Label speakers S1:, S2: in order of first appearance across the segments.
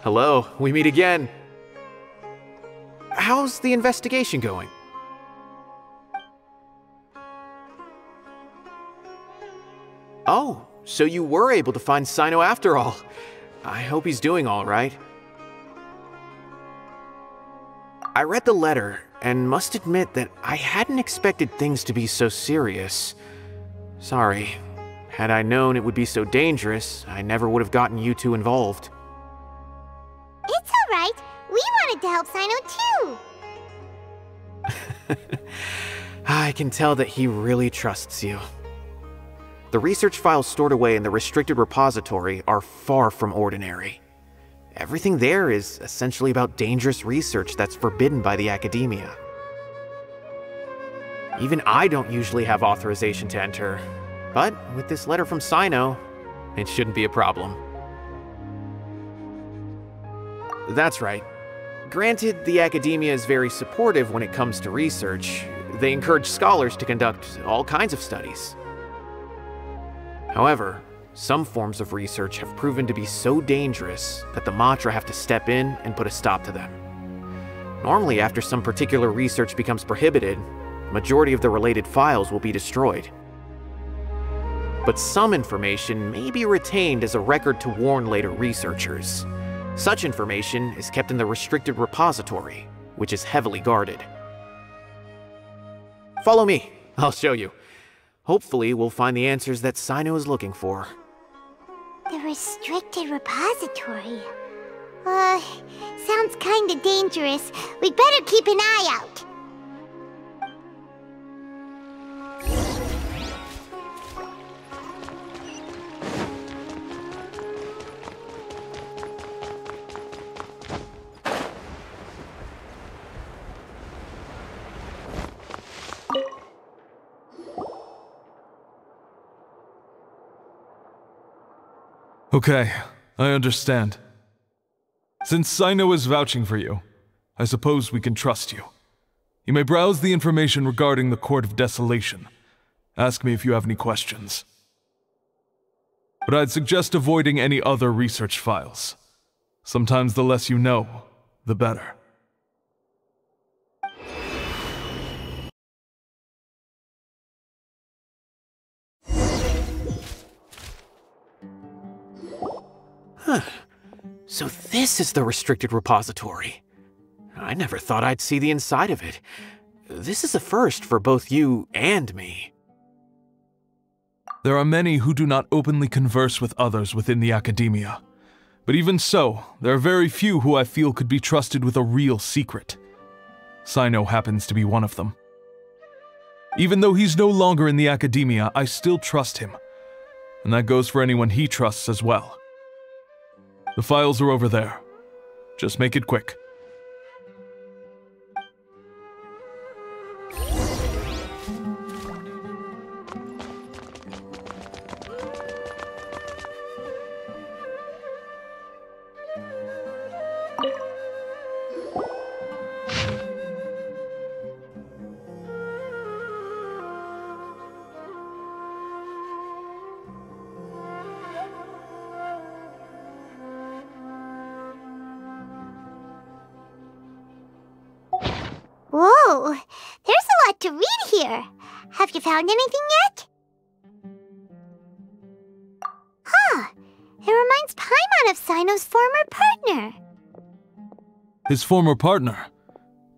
S1: Hello, we meet again. How's the investigation going? Oh, so you were able to find CYNO after all. I hope he's doing all right. I read the letter and must admit that I hadn't expected things to be so serious. Sorry. Had I known it would be so dangerous, I never would have gotten you two involved.
S2: It's alright. We wanted to help CYNO too.
S1: I can tell that he really trusts you. The research files stored away in the restricted repository are far from ordinary. Everything there is essentially about dangerous research that's forbidden by the academia. Even I don't usually have authorization to enter, but with this letter from CYNO, it shouldn't be a problem. That's right. Granted, the academia is very supportive when it comes to research. They encourage scholars to conduct all kinds of studies. However, some forms of research have proven to be so dangerous that the Matra have to step in and put a stop to them. Normally, after some particular research becomes prohibited, the majority of the related files will be destroyed. But some information may be retained as a record to warn later researchers. Such information is kept in the restricted repository, which is heavily guarded. Follow me, I'll show you. Hopefully, we'll find the answers that CYNO is looking for.
S2: The restricted repository. Sounds kinda dangerous. We'd better keep an eye out.
S3: Okay, I understand. Since CYNO is vouching for you, I suppose we can trust you. You may browse the information regarding the Court of Desolation. Ask me if you have any questions. But I'd suggest avoiding any other research files. Sometimes the less you know, the better.
S1: So this is the restricted repository. I never thought I'd see the inside of it. This is a first for both you and me.
S3: There are many who do not openly converse with others within the academia. But even so, there are very few who I feel could be trusted with a real secret. CYNO happens to be one of them. Even though he's no longer in the academia, I still trust him. And that goes for anyone he trusts as well. The files are over there. Just make it quick.
S2: Whoa, there's a lot to read here. Have you found anything yet? Huh, it reminds Paimon of CYNO's former partner.
S3: His former partner?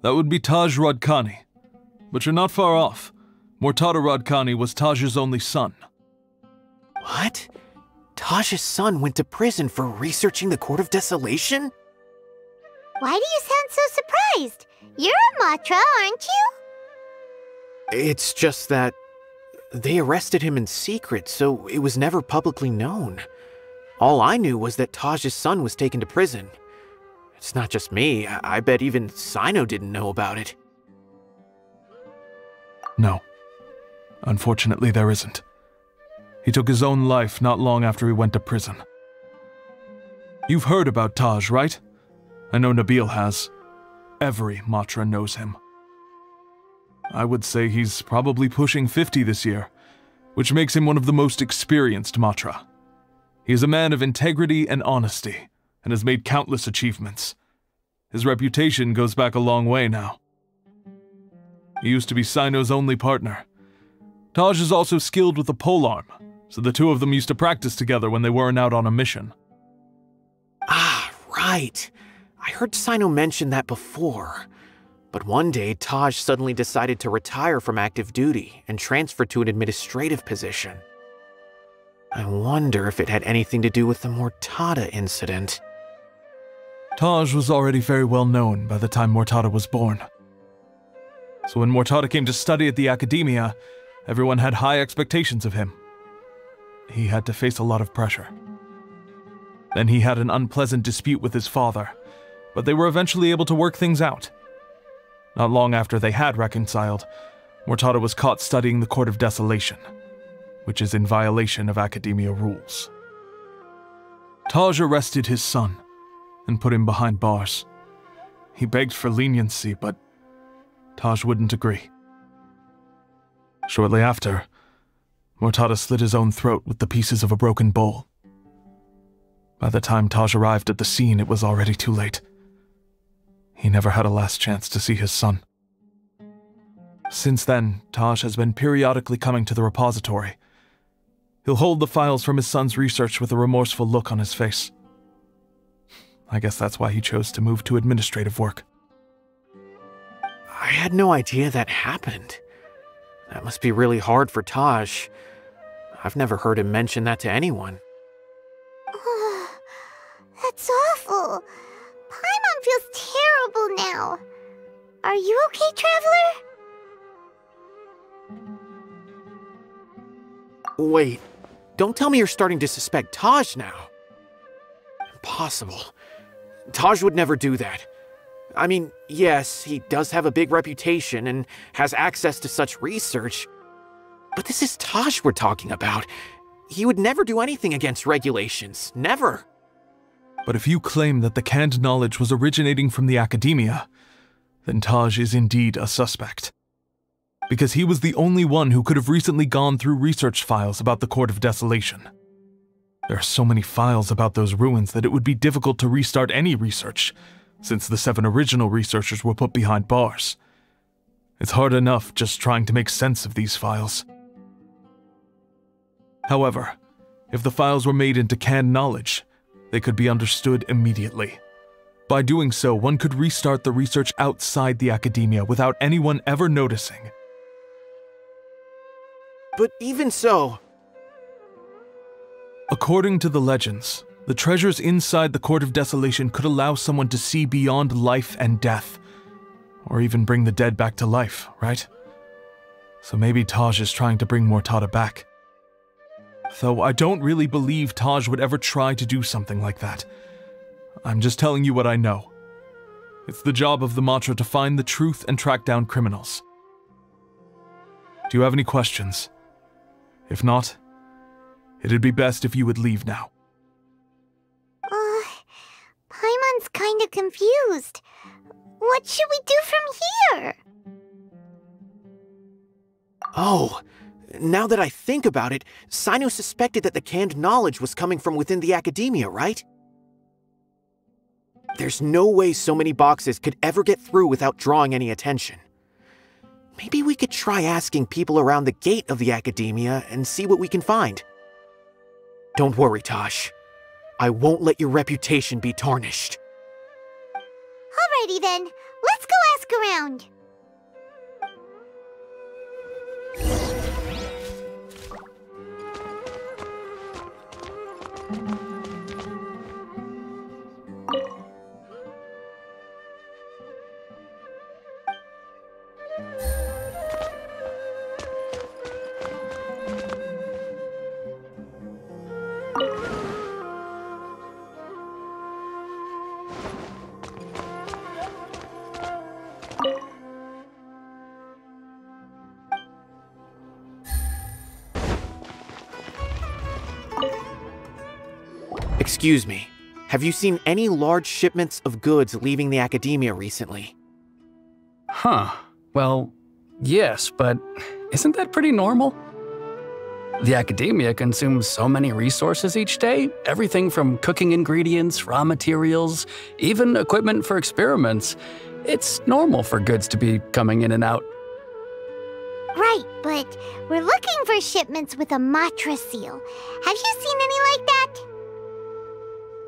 S3: That would be Taj Radkani. But you're not far off. Mortada Radkani was Taj's only son.
S1: What? Taj's son went to prison for researching the Court of Desolation?
S2: Why do you sound so surprised? You're a Matra, aren't you?
S1: It's just that they arrested him in secret, so it was never publicly known. All I knew was that Taj's son was taken to prison. It's not just me. I bet even CYNO didn't know about it.
S3: No. Unfortunately, there isn't. He took his own life not long after he went to prison. You've heard about Taj, right? I know Nabil has. Every Matra knows him. I would say he's probably pushing 50 this year, which makes him one of the most experienced Matra. He is a man of integrity and honesty, and has made countless achievements. His reputation goes back a long way now. He used to be CYNOS' only partner. Taj is also skilled with the polearm, so the two of them used to practice together when they weren't out on a mission.
S1: Ah, right. I heard CYNO mention that before. But one day, Taj suddenly decided to retire from active duty and transfer to an administrative position. I wonder if it had anything to do with the Mortada incident.
S3: Taj was already very well known by the time Mortada was born. So when Mortada came to study at the academia, everyone had high expectations of him. He had to face a lot of pressure. Then he had an unpleasant dispute with his father, but they were eventually able to work things out. Not long after they had reconciled, Mortada was caught studying the Court of Desolation, which is in violation of academia rules. Taj arrested his son and put him behind bars. He begged for leniency, but Taj wouldn't agree. Shortly after, Mortada slit his own throat with the pieces of a broken bowl. By the time Taj arrived at the scene, it was already too late. He never had a last chance to see his son. Since then, Taj has been periodically coming to the repository. He'll hold the files from his son's research with a remorseful look on his face. I guess that's why he chose to move to administrative work.
S1: I had no idea that happened. That must be really hard for Taj. I've never heard him mention that to anyone.
S2: That's awful. Paimon feels terrible now. Are you okay, Traveler?
S1: Wait, don't tell me you're starting to suspect Taj now. Impossible. Taj would never do that. I mean, yes, he does have a big reputation and has access to such research, but this is Taj we're talking about. He would never do anything against regulations. Never.
S3: But if you claim that the canned knowledge was originating from the academia, then Taj is indeed a suspect. Because he was the only one who could have recently gone through research files about the Court of Desolation. There are so many files about those ruins that it would be difficult to restart any research, since the 7 original researchers were put behind bars. It's hard enough just trying to make sense of these files. However, if the files were made into canned knowledge, they could be understood immediately. By doing so, one could restart the research outside the academia without anyone ever noticing.
S1: But even so...
S3: According to the legends, the treasures inside the Court of Desolation could allow someone to see beyond life and death, or even bring the dead back to life, right? So maybe Taj is trying to bring Mortada back. Though I don't really believe Taj would ever try to do something like that. I'm just telling you what I know. It's the job of the Matra to find the truth and track down criminals. Do you have any questions? If not, it'd be best if you would leave now.
S2: Paimon's kinda confused. What should we do from here?
S1: Oh, now that I think about it, CYNOS suspected that the canned knowledge was coming from within the academia, right? There's no way so many boxes could ever get through without drawing any attention. Maybe we could try asking people around the gate of the academia and see what we can find. Don't worry, Taj. I won't let your reputation be tarnished.
S2: Alrighty then, let's go ask around.
S1: Excuse me, have you seen any large shipments of goods leaving the academia recently?
S4: Huh. Well, yes, but isn't that pretty normal? The academia consumes so many resources each day, everything from cooking ingredients, raw materials, even equipment for experiments. It's normal for goods to be coming in and out.
S2: Right, but we're looking for shipments with a Matra seal. Have you seen any like that?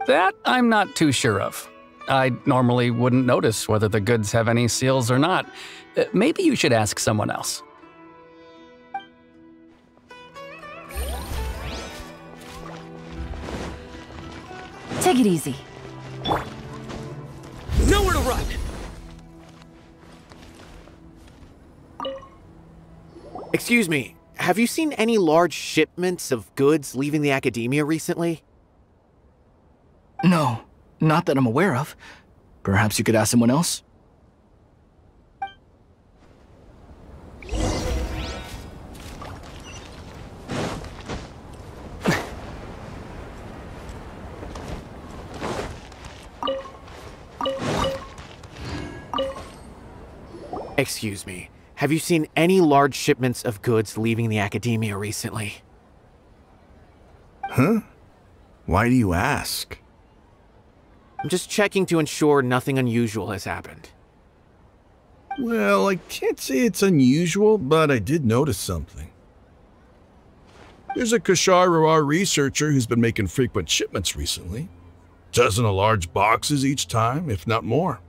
S4: That I'm not too sure of. I normally wouldn't notice whether the goods have any seals or not. Maybe you should ask someone else.
S5: Take it easy.
S6: Nowhere to run!
S1: Excuse me, have you seen any large shipments of goods leaving the academia recently?
S6: No, not that I'm aware of. Perhaps you could ask someone else?
S1: Excuse me, have you seen any large shipments of goods leaving the academia recently?
S7: Huh? Why do you ask?
S1: I'm just checking to ensure nothing unusual has happened.
S7: Well, I can't say it's unusual, but I did notice something. There's a Kashar researcher who's been making frequent shipments recently. Dozen of large boxes each time, if not more.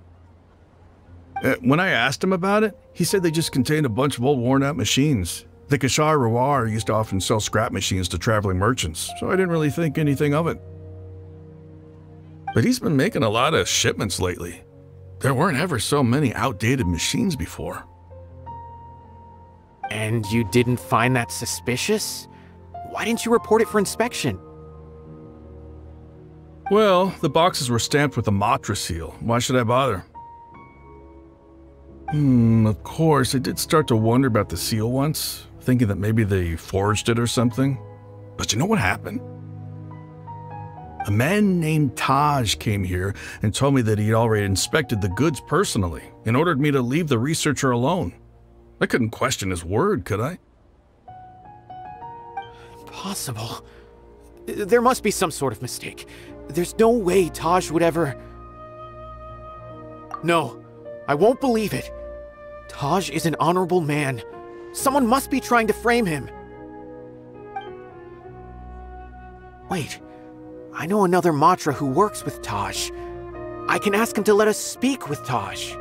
S7: When I asked him about it, he said they just contained a bunch of old worn-out machines. The Kashar used to often sell scrap machines to traveling merchants, so I didn't really think anything of it. But he's been making a lot of shipments lately. There weren't ever so many outdated machines before.
S1: And you didn't find that suspicious? Why didn't you report it for inspection?
S7: Well, the boxes were stamped with a Matra seal. Why should I bother? Of course, I did start to wonder about the seal once, thinking that maybe they forged it or something. But you know what happened? A man named Taj came here and told me that he'd already inspected the goods personally and ordered me to leave the researcher alone. I couldn't question his word, could I?
S1: Impossible. There must be some sort of mistake. There's no way Taj would ever... No, I won't believe it. Taj is an honorable man. Someone must be trying to frame him. Wait, I know another Matra who works with Taj. I can ask him to let us speak with Taj.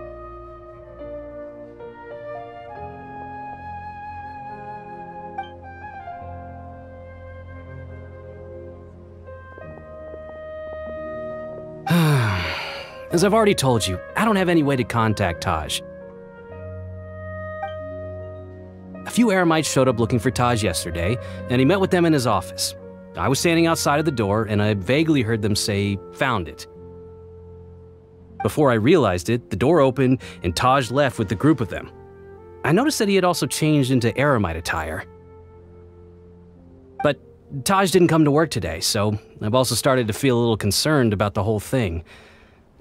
S8: As I've already told you, I don't have any way to contact Taj. A few Eremites showed up looking for Taj yesterday, and he met with them in his office. I was standing outside of the door, and I vaguely heard them say, "Found it." Before I realized it, the door opened, and Taj left with the group of them. I noticed that he had also changed into Eremite attire. But Taj didn't come to work today, so I've also started to feel a little concerned about the whole thing.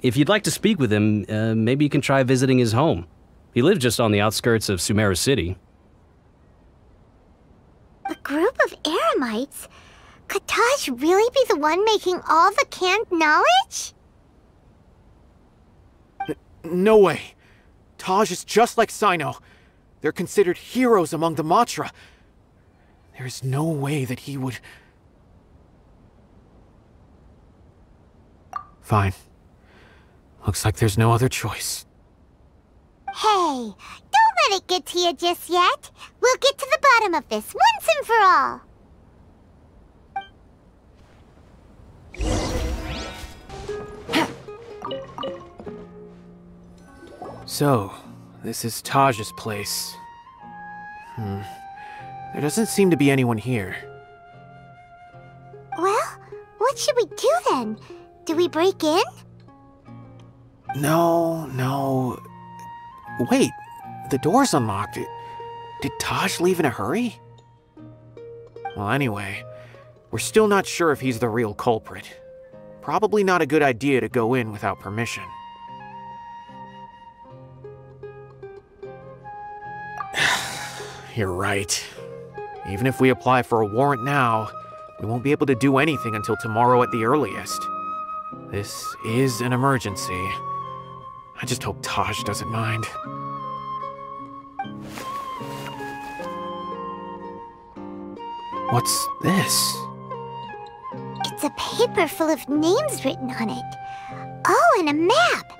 S8: If you'd like to speak with him, maybe you can try visiting his home. He lives just on the outskirts of Sumeru City.
S2: A group of Eremites? Could Taj really be the one making all the canned knowledge?
S1: No way. Taj is just like CYNOS. They're considered heroes among the Matra. There is no way that he would... Fine. Looks like there's no other choice.
S2: Hey, don't let it get to you just yet. We'll get to the bottom of this once and for all.
S1: So, this is Taj's place. There doesn't seem to be anyone here.
S2: Well, what should we do then? Do we break in?
S1: No. Wait, the door's unlocked. Did Taj leave in a hurry? Well, anyway, we're still not sure if he's the real culprit. Probably not a good idea to go in without permission. You're right. Even if we apply for a warrant now, we won't be able to do anything until tomorrow at the earliest. This is an emergency. I just hope Taj doesn't mind. What's this?
S2: It's a paper full of names written on it. Oh, and a map!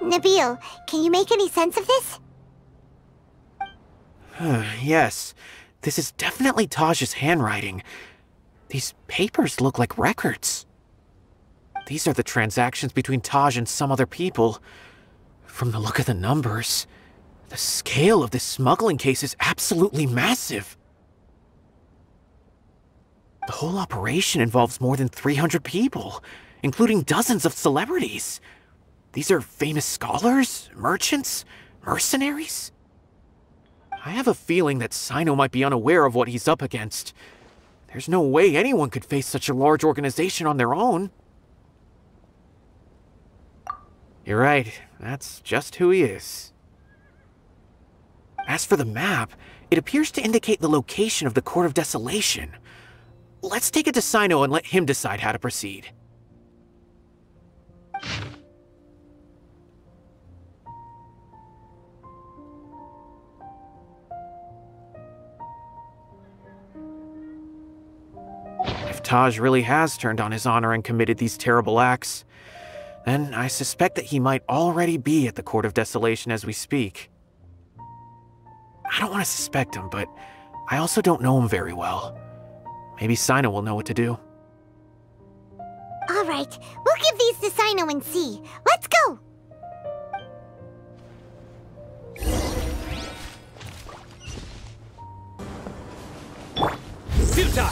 S2: Nabil, can you make any sense of this?
S1: Yes, this is definitely Taj's handwriting. These papers look like records. These are the transactions between Taj and some other people. From the look of the numbers, the scale of this smuggling case is absolutely massive. The whole operation involves more than 300 people, including dozens of celebrities. These are famous scholars, merchants, mercenaries. I have a feeling that CYNO might be unaware of what he's up against. There's no way anyone could face such a large organization on their own. You're right, that's just who he is. As for the map, it appears to indicate the location of the Court of Desolation. Let's take it to CYNO and let him decide how to proceed. If Taj really has turned on his honor and committed these terrible acts, then I suspect that he might already be at the Court of Desolation as we speak. I don't want to suspect him, but I also don't know him very well. Maybe CYNO will know what to do.
S2: All right, we'll give these to CYNO and see. Let's go!
S8: Futile!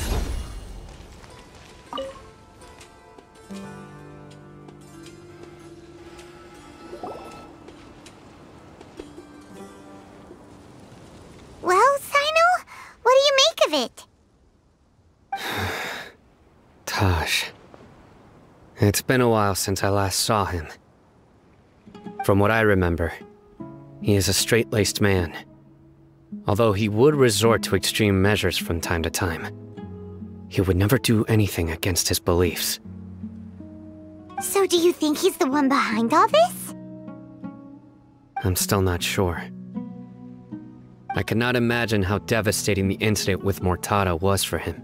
S2: Well, CYNO, what do you make of it?
S9: Taj. It's been a while since I last saw him. From what I remember, he is a straight-laced man. Although he would resort to extreme measures from time to time, he would never do anything against his beliefs.
S2: So do you think he's the one behind all this?
S9: I'm still not sure. I cannot imagine how devastating the incident with Mortada was for him.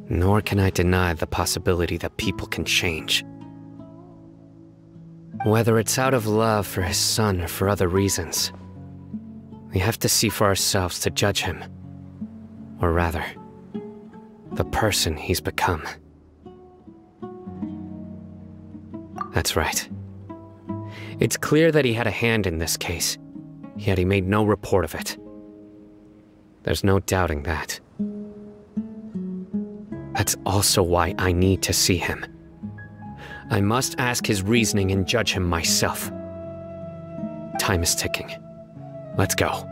S9: Nor can I deny the possibility that people can change. Whether it's out of love for his son or for other reasons, we have to see for ourselves to judge him. Or rather, the person he's become. That's right. It's clear that he had a hand in this case, yet he made no report of it. There's no doubting that. That's also why I need to see him. I must ask his reasoning and judge him myself. Time is ticking. Let's go.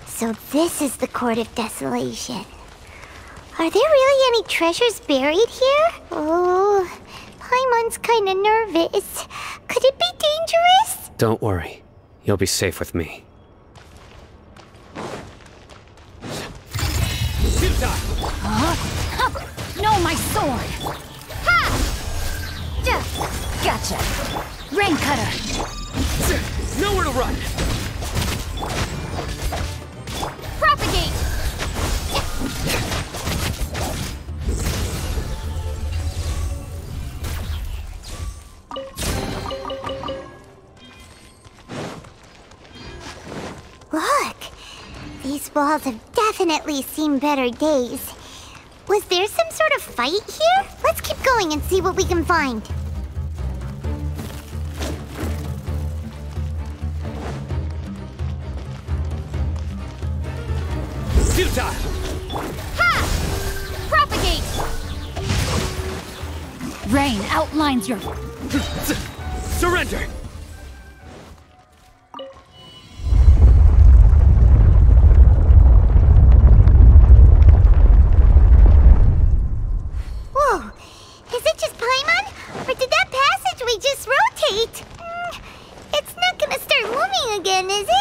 S2: So this is the Court of Desolation. Are there really any treasures buried here? Oh, Paimon's kinda nervous. Could it be dangerous?
S9: Don't worry. You'll be safe with me.
S5: Huh? No, my sword! Ha! Gotcha! Rain cutter!
S8: Nowhere to run!
S5: Propagate!
S2: Look! These walls have definitely seen better days. Was there some sort of fight here? Let's keep going and see what we can find.
S9: futile!
S5: Ha! Propagate! Rain outlines your...
S9: Surrender!
S2: Whoa! Is it just Paimon? Or did that passageway just rotate? It's not gonna start moving again, is it?